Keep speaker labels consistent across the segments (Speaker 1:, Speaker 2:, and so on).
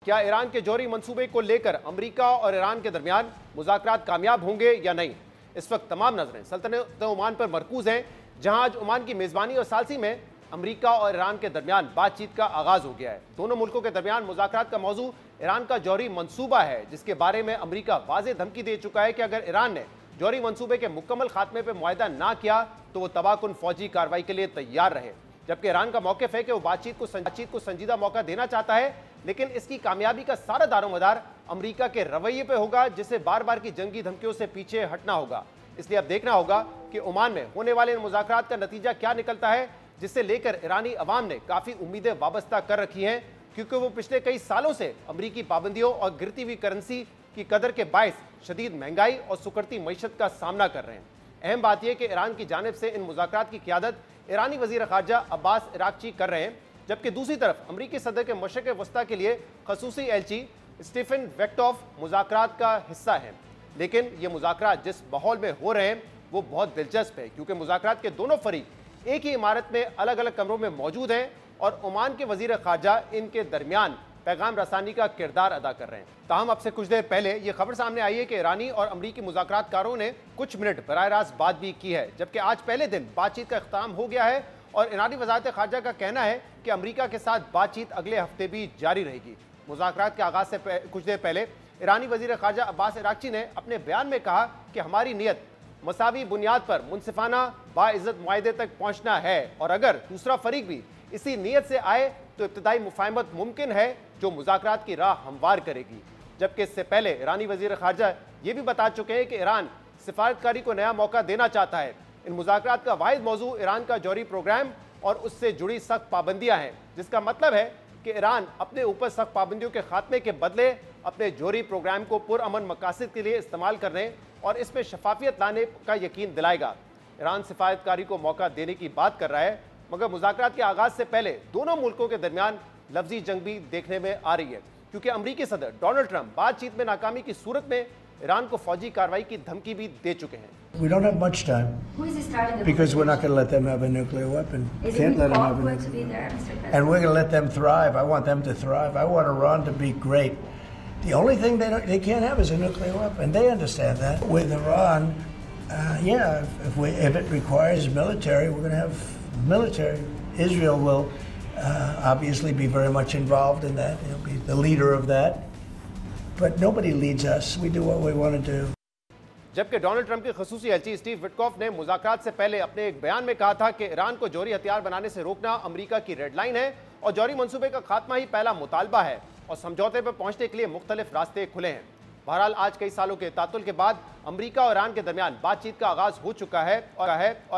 Speaker 1: क्या ईरान के जौहरी मंसूबे को लेकर अमेरिका और ईरान के दरमियान मुज़ाकरात कामयाब होंगे या नहीं? इस वक्त तमाम नजरें सल्तनत ओमान पर मरकूज हैं, जहां आज ओमान की मेजबानी और सालसी में अमेरिका और ईरान के दरमियान बातचीत का आगाज हो गया है। दोनों मुल्कों के दरमियान मुज़ाकरात का मौजू ईरान का जौहरी मंसूबा है, जिसके बारे में अमेरिका वाज़ेह धमकी दे चुका है कि अगर ईरान ने जौहरी मंसूबे के मुकम्मल खात्मे पर मुआहदा ना किया तो वो तबाहकुन फौजी कार्रवाई के लिए तैयार रहे। जबकि ईरान का मौक़िफ़ है कि वो बातचीत को संजीदा मौका देना चाहता है, लेकिन इसकी कामयाबी का सारा दारोमदार अमेरिका के रवैये पे होगा, जिसे बार बार की जंगी धमकियों से पीछे हटना होगा। इसलिए अब देखना होगा कि ओमान में होने वाले इन मुज़ाकरात का नतीजा क्या निकलता है, जिससे लेकर ईरानी अवाम ने काफ़ी उम्मीदें वाबस्ता कर रखी हैं, क्योंकि वो पिछले कई सालों से अमरीकी पाबंदियों और गिरती हुई करेंसी की कदर के बायस शदीद महंगाई और सुकड़ती मईशत का सामना कर रहे हैं। अहम बात यह कि ईरान की जानिब से इन मुज़ाकरात की क़ियादत ईरानी वज़ीर ख़ारजा अब्बास इराक़ची कर रहे हैं, जबकि दूसरी तरफ अमरीकी सदर के मशरिक़ वस्ता के लिए खसूसी एलची स्टीफन विट्कोफ मुज़ाकरात का हिस्सा हैं। लेकिन ये मुज़ाकरात जिस माहौल में हो रहे हैं वो बहुत दिलचस्प है, क्योंकि मुज़ाकरात के दोनों फरीक एक ही इमारत में अलग अलग कमरों में मौजूद हैं और ओमान के वज़ीर ख़ारजा इनके दरमियान पैगाम रसानी का किरदार अदा कर रहे हैं। ताहम अब से कुछ देर पहले ये खबर सामने आई है कि ईरानी और अमरीकी मुज़ाकरातकारों ने कुछ मिनट बराह रास्त बात भी की है, जबकि आज पहले दिन बातचीत का इख्तिताम हो गया है और ईरानी वज़ारत ख़ारजा का कहना है कि अमरीका के साथ बातचीत अगले हफ्ते भी जारी रहेगी। मुज़ाकरात के आगाज़ से कुछ देर पहले ईरानी वज़ीर ख़ारजा अब्बास इराक़ची ने अपने बयान में कहा कि हमारी नीयत मसावी बुनियाद पर मुनसिफाना बाइज़्ज़त मुआहदे तक पहुँचना है, और अगर दूसरा फरीक भी इसी नीयत से आए तो इब्तिदाई मुफाहमत मुमकिन है जो मुज़ाकरात की राह हमवार करेगी। जबकि इससे पहले ईरानी वज़ीर ख़ारजा ये भी बता चुके हैं कि ईरान सिफारतकारी को नया मौका देना चाहता है। इन मुज़ाकरात का वाहिद मौजू ईरान का जौहरी प्रोग्राम और उससे जुड़ी सख्त पाबंदियाँ हैं, जिसका मतलब है कि ईरान अपने ऊपर सख्त पाबंदियों के खात्मे के बदले अपने जौहरी प्रोग्राम को पुरअमन मकासद के लिए इस्तेमाल करने और इसमें शफाफियत लाने का यकीन दिलाएगा। ईरान सिफारतकारी को मौका देने की बात कर रहा है, मगर मुज़ाकरात के आगाज़ से पहले दोनों मुल्कों के दरमियान लफ्जी जंग भी देखने में आ रही है, क्योंकि अमरीकी सदर डोनाल्ड ट्रंप बातचीत में नाकामी की सूरत में ईरान को फौजी कार्रवाई की धमकी भी दे चुके हैं।
Speaker 2: We don't have much time because we're not going to let them have a nuclear weapon. Can't let them have a nuclear weapon. And we're going to let them thrive. I want them to thrive. I want Iran to be great. The only thing they can't have is a nuclear weapon. They understand that. With Iran, if it requires military, we're going to have military. Israel will obviously be very much involved in that. He'll be the leader of that. But nobody leads us. We do what we want to do.
Speaker 1: जबकि Donald Trump के खसूसी एलची Steve विट्कोफ ने मुज़ाकरात से पहले अपने एक बयान में कहा था कि ईरान को जौहरी हथियार बनाने से रोकना अमेरिका की रेड लाइन है और जौहरी मंसूबे का खात्मा ही पहला मुतालबा है और समझौते पर पहुंचने के लिए मुख्तलिफ रास्ते खुले हैं। बहरहाल आज कई सालों के तातुल के बाद अमेरिका और ईरान के दरमियान बातचीत का आगाज हो चुका है और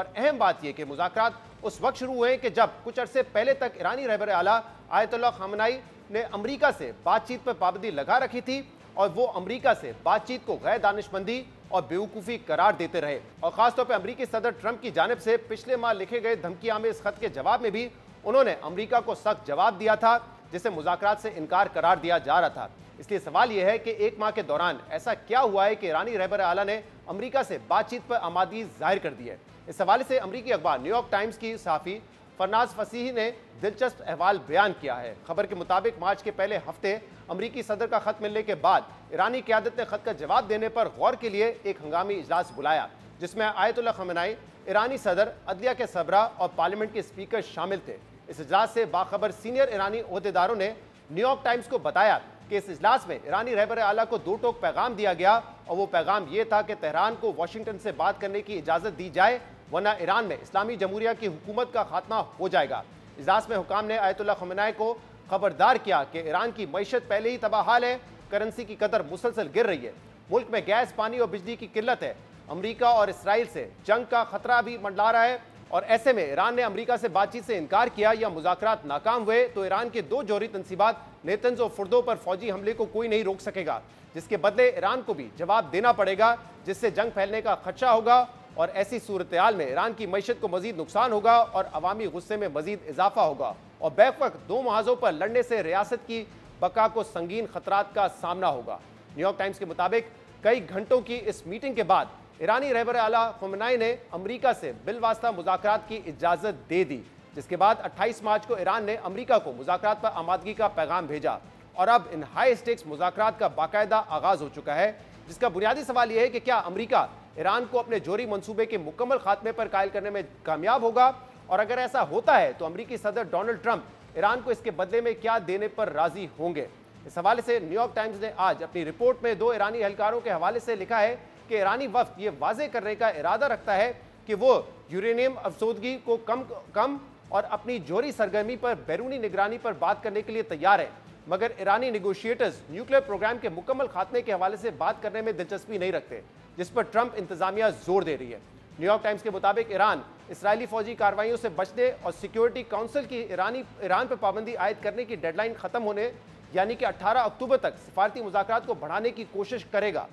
Speaker 1: अहम बात यह कि मुज़ाकरात उस वक्त शुरू हुए कि जब कुछ अरसे पहले तक ईरानी रहबर आला आयतुल्लाह ख़ामेनी ने अमेरिका से बातचीत पर पाबंदी लगा रखी थी और वो अमेरिका से बातचीत को गैर दानिशमंदी और बेवकूफ़ी करार देते रहे। और ख़ासतौर पर अमेरिकी सदर ट्रंप की जानिब से पिछले माह लिखे गए धमकी आमेज़ ख़त के जवाब में भी उन्होंने अमेरिका को सख्त जवाब दिया था, जिसे मुज़ाकरात से इनकार करार दिया जा रहा था। इसलिए सवाल यह है कि एक माह के दौरान ऐसा क्या हुआ है कि ईरानी रहबर आला ने अमेरिका से बातचीत पर आमादगी जाहिर कर दी है। इस हवाले से अमेरिकी अखबार न्यूयॉर्क टाइम्स की सहाफ़ी फरनाज फसीही ने दिलचस्प अहवाल बयान किया है। खबर के मुताबिक मार्च के पहले हफ्ते अमरीकी सदर का खत मिलने के बाद ईरानी क़यादत ने खत का जवाब देने पर गौर के लिए एक हंगामी इजलास बुलाया, जिसमें आयतुल्लाह ख़ामेनी, ईरानी सदर, अदलिया के सबरा और पार्लियामेंट के स्पीकर शामिल थे। इस इजलास से बाखबर सीनियर ईरानी ओहदेदारों ने न्यूयॉर्क टाइम्स को बताया कि इस इजलास में ईरानी रहबर आला को दो टोक पैगाम दिया गया और वो पैगाम ये था कि तेहरान को वाशिंगटन से बात करने की इजाज़त दी जाए, वरना ईरान में इस्लामी जमहूरिया की हुकूमत का खात्मा हो जाएगा। इजलास में हुकाम ने आयतुल्लाह ख़ामेनी को खबरदार किया कि ईरान की मईशत पहले ही तबाहाल है, करेंसी की कदर मुसलसल गिर रही है, मुल्क में गैस, पानी और बिजली की किल्लत है, अमरीका और इसराइल से जंग का खतरा भी मंडला रहा है और ऐसे में ईरान ने अमरीका से बातचीत से इनकार किया या मुज़ाकरात नाकाम हुए तो ईरान के दो जौहरी तनसीबात नेतन्ज़ और फुर्दो पर फौजी हमले को कोई नहीं रोक सकेगा, जिसके बदले ईरान को भी जवाब देना पड़ेगा, जिससे जंग फैलने का खदशा होगा और ऐसी सूरत हाल में ईरान की मईशत को मजीद नुकसान होगा और अवामी गुस्से में मजीद इजाफा होगा और बैक वक्त दो महाजों पर लड़ने से रियासत की बका को संगीन खतरात का सामना होगा। न्यूयॉर्क टाइम्स के मुताबिक कई घंटों की इस मीटिंग के बाद ईरानी रहबर आला ख़ामेनी ने अमेरिका से बिलवास्ता मुज़ाकरात की इजाज़त दे दी, जिसके बाद 28 मार्च को ईरान ने अमेरिका को मुज़ाकरात पर आमादगी का पैगाम भेजा और अब इन हाई स्टेक्स मुज़ाकरात का बाकायदा आगाज हो चुका है, जिसका बुनियादी सवाल यह है कि क्या अमेरिका ईरान को अपने जोहरी मंसूबे के मुकम्मल खात्मे पर कायल करने में कामयाब होगा, और अगर ऐसा होता है तो अमेरिकी सदर डोनाल्ड ट्रंप ईरान को इसके बदले में क्या देने पर राजी होंगे। इस हवाले से न्यूयॉर्क टाइम्स ने आज अपनी रिपोर्ट में 2 ईरानी एहलकारों के हवाले से लिखा है कि ईरानी वफ्द ये वाजे करने का इरादा रखता है कि वो यूरेनियम अफसोदगी को कम और अपनी जोहरी सरगर्मी पर बैरूनी निगरानी पर बात करने के लिए तैयार है, मगर ईरानी नेगोशिएटर्स न्यूक्लियर प्रोग्राम के मुकम्मल खात्मे के हवाले से बात करने में दिलचस्पी नहीं रखते, जिस पर ट्रंप इंतजामिया जोर दे रही है। न्यूयॉर्क टाइम्स के मुताबिक ईरान इसराइली फौजी कार्रवाइयों से बचने और सिक्योरिटी काउंसिल की ईरान पर पाबंदी आयद करने की डेडलाइन खत्म होने यानी कि 18 अक्टूबर तक सिफारती मुज़ाकरात को बढ़ाने की कोशिश करेगा।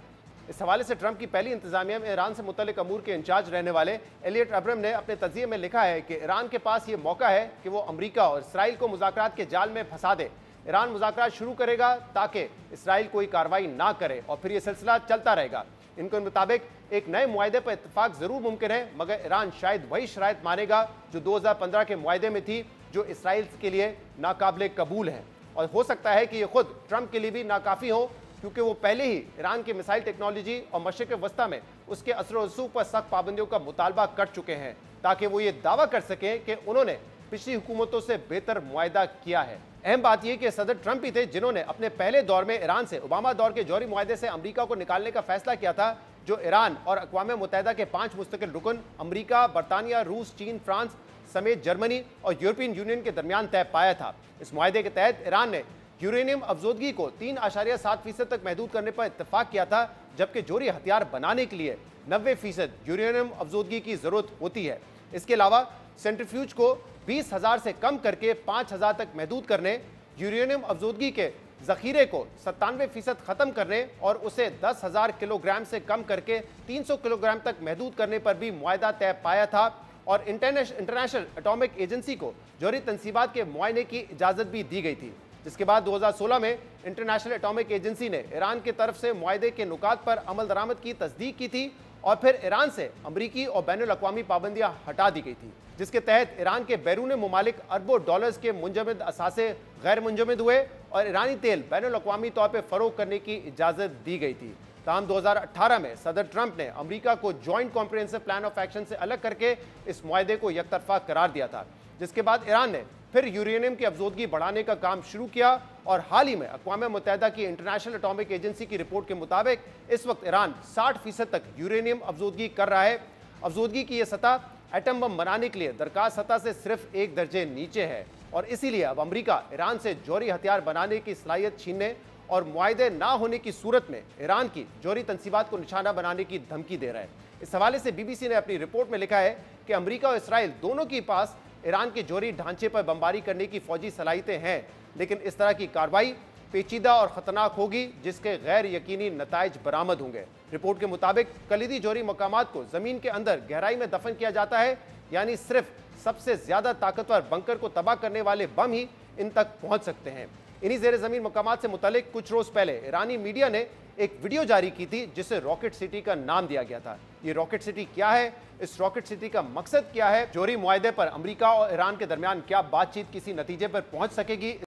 Speaker 1: इस हवाले से ट्रंप की पहली इंतजामिया में ईरान से मुतल्लिक अमूर के इंचार्ज रहने वाले एलियट अब्रम ने अपने तज़किये में लिखा है कि ईरान के पास ये मौका है कि वो अमरीका और इसराइल को मुज़ाकरात के जाल में फंसा दे। ईरान मुज़ाकरात शुरू करेगा ताकि इसराइल कोई कार्रवाई ना करे और फिर यह सिलसिला चलता रहेगा। इनके मुताबिक एक नए मुआहदे पर इत्तेफाक जरूर मुमकिन है, मगर ईरान शायद वही शराइत मानेगा जो 2015 के मुआहदे में थी, जो इसराइल के लिए नाकाबिले कबूल है, और हो सकता है कि ये खुद ट्रंप के लिए भी नाकाफी हो, क्योंकि वो पहले ही ईरान की मिसाइल टेक्नोलॉजी और मशरिक़ वस्ता में उसके असर व रसूख पर सख्त पाबंदियों का मुतालबा कर चुके हैं, ताकि वो ये दावा कर सकें कि उन्होंने पिछली हुकूमतों से बेहतर मुआहदा किया है। अहम बात यह कि सदर ट्रंप ही थे जिन्होंने अपने पहले दौर में ईरान से ओबामा दौर के जौहरी मुआहदे से अमरीका को निकालने का फैसला किया था, जो ईरान और अक़वाम मुत्तहिदा के 5 मुस्तकिल रुकन अमरीका, बरतानिया, रूस, चीन, फ्रांस समेत जर्मनी और यूरोपियन यूनियन के दरमियान तय पाया था। इस मुआहदे के तहत ईरान ने यूरेनियम अफजोदगी को 3.7% तक महदूद करने पर इत्तेफाक किया था, जबकि जोहरी हथियार बनाने के लिए 90% यूरेनियम अफजोदगी की जरूरत होती है। इसके अलावा सेंट्रीफ्यूज को 20,000 से कम करके 5,000 तक महदूद करने, यूरेनियम अफजोदगी के जखीरे को 97% खत्म करने और उसे 10,000 किलोग्राम से कम करके 300 किलोग्राम तक महदूद करने पर भी मुआहदा तय पाया था, और इंटरनेशनल एटॉमिक एजेंसी को जौहरी तनसीबात के मुआयने की इजाज़त भी दी गई थी, जिसके बाद 2016 में इंटरनेशनल एटॉमिक एजेंसी ने ईरान की तरफ से मुआहदे के नुकात पर अमल दरामद की तस्दीक की थी, और फिर ईरान से अमरीकी और बैनुल अक़वामी पाबंदियां हटा दी गई थी, जिसके तहत ईरान के बैरून मुमालिक अरबों डॉलर्स के मुंजमद असासे गैर मुंजमद हुए और ईरानी तेल बैनुल अक़वामी तौर पर फ़रोग़ करने की इजाज़त दी गई थी। ताहम 2018 में सदर ट्रंप ने अमरीका को joint comprehensive plan of action से अलग करके इस मुआहदे को यकतरफा करार दिया था, जिसके बाद ईरान ने फिर यूरेनियम की अफजोदगी बढ़ाने का काम शुरू किया, और हाल ही में अक़वाम मुत्तहिदा की इंटरनेशनल एटॉमिक एजेंसी की रिपोर्ट के मुताबिक इस वक्त ईरान 60% तक यूरेनियम अफजोदगी कर रहा है। अफजोदगी की यह सतह एटम बम बनाने के लिए दरकार सतह से सिर्फ 1 दर्जे नीचे है, और इसीलिए अब अमरीका ईरान से जौहरी हथियार बनाने की सलाहियत छीनने और मुआहदे ना होने की सूरत में ईरान की जौहरी तनसीबात को निशाना बनाने की धमकी दे रहा है। इस हवाले से BBC ने अपनी रिपोर्ट में लिखा है कि अमरीका और इसराइल दोनों के पास ईरान के जौहरी ढांचे पर बमबारी करने की फौजी सलाहियतें हैं, लेकिन इस तरह की कार्रवाई पेचीदा और ख़तरनाक होगी, जिसके गैर यकीनी नताइज बरामद होंगे। रिपोर्ट के मुताबिक कलीदी जौहरी मकामात को ज़मीन के अंदर गहराई में दफन किया जाता है, यानी सिर्फ सबसे ज़्यादा ताकतवर बंकर को तबाह करने वाले बम ही इन तक पहुँच सकते हैं। इन्हीं ज़ेर ज़मीन मकामात से मुतल्लिक कुछ रोज़ पहले ईरानी मीडिया ने एक वीडियो जारी की थी, जिसे रॉकेट सिटी का नाम दिया गया था। ये रॉकेट सिटी क्या है, इस रॉकेट सिटी का मकसद क्या है, जौहरी मुआहदे पर अमरीका और ईरान के दरमियान क्या बातचीत किसी नतीजे पर पहुंच सकेगी,